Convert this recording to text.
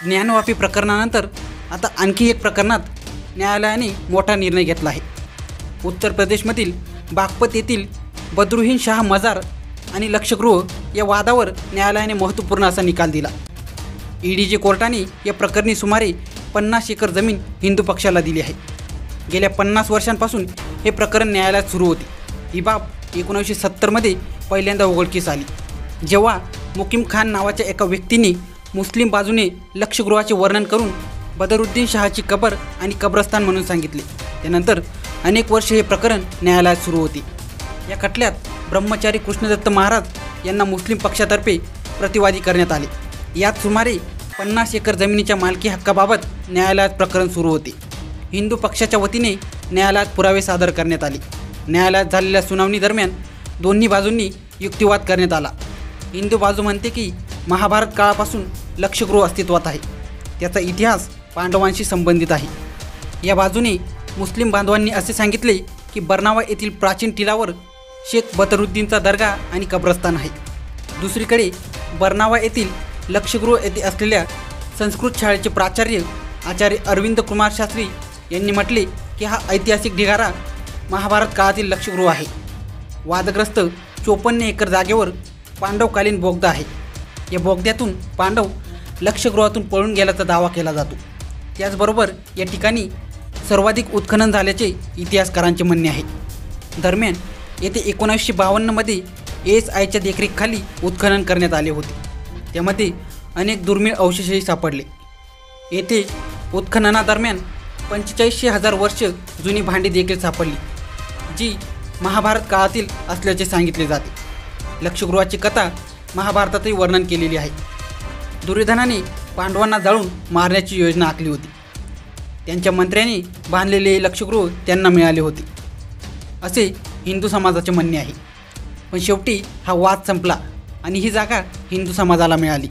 ज्ञानवापी प्रकरणानंतर आता आणखी एक प्रकरणात न्यायालयाने मोठा निर्णय घेतला आहे। उत्तर प्रदेशमधील बागपत येथील बद्रुद्दीन शाह मजार आणि लक्षगृह या वादावर न्यायालयाने महत्त्वपूर्ण असा निकाल दिला। ईडीजे कोर्टाने या प्रकरणी सुमारे 50 एकर जमीन हिंदू पक्षाला दिली आहे। गेल्या 50 वर्षांपासून हे प्रकरण न्यायालयात सुरू होते। ही बाब 1970मध्ये पहिल्यांदा उघडकीस आली, जेव्हा मुकीम खान नावाच्या एका व्यक्तीने मुस्लिम बाजूने लक्षगृहाचे वर्णन करून बद्रुद्दीन शहाची कबर आणि कब्रस्तान म्हणून सांगितले। त्यानंतर अनेक वर्षे हे प्रकरण न्यायालयात सुरू होते। या खटल्यात ब्रह्मचारी कृष्णदत्त महाराज यांना मुस्लिम पक्षातर्फे प्रतिवादी करण्यात आले। यात सुमारे 50 एकर जमिनीच्या मालकी हक्काबाबत न्यायालयात प्रकरण सुरू होते। हिंदू पक्षाच्या वतीने न्यायालयात पुरावे सादर करण्यात आले। न्यायालयात झालेल्या सुनावणी दरम्यान दोन्ही बाजूंनी युक्तिवाद करण्यात आला। हिंदू बाजू म्हणते की महाभारत काळापासून लक्षगृह अस्तित्वात आहे, त्याचा इतिहास पांडवांशी संबंधित आहे। या बाजूने मुस्लिम बांधवांनी असे सांगितले की बर्नावा येथील प्राचीन टिलावर शेख बद्रुद्दीनचा दर्गा आणि कब्रस्तान आहे। दुसरीकडे बर्नावा येथील लक्षगृह येथे असलेल्या संस्कृत शाळेचे प्राचार्य आचार्य अरविंद कुमार शास्त्री यांनी म्हटले की हा ऐतिहासिक ढिगारा महाभारत काळातील लक्षगृह आहे। वादग्रस्त 54 एकर जागेवर पांडवकालीन बोगदा आहे। या बोगद्यातून पांडव लक्षगृहातून पळून गेल्याचा दावा केला जातो। त्याचबरोबर या ठिकाणी सर्वाधिक उत्खनन झाल्याचे इतिहासकारांचे म्हणणे आहे। दरम्यान येथे 1952मध्ये ASIच्या देखरेखीखाली उत्खनन करण्यात आले होते। त्यामध्ये अनेक दुर्मिळ अवशेषही सापडले। येथे उत्खननादरम्यान 45,000 वर्ष जुनी भांडी देखील सापडली, जी महाभारत काळातील असल्याचे सांगितले जाते। लक्षगृहाची कथा महाभारतातही वर्णन केलेली आहे। दुर्योधनाने पांडवांना जाळून मारण्याची योजना आखली होती। त्यांच्या मंत्र्यांनी बांधलेले लक्षगृह त्यांना मिळाले होते, असे हिंदू समाजाचे म्हणणे आहे। पण शेवटी हा वाद संपला आणि ही जागा हिंदू समाजाला मिळाली।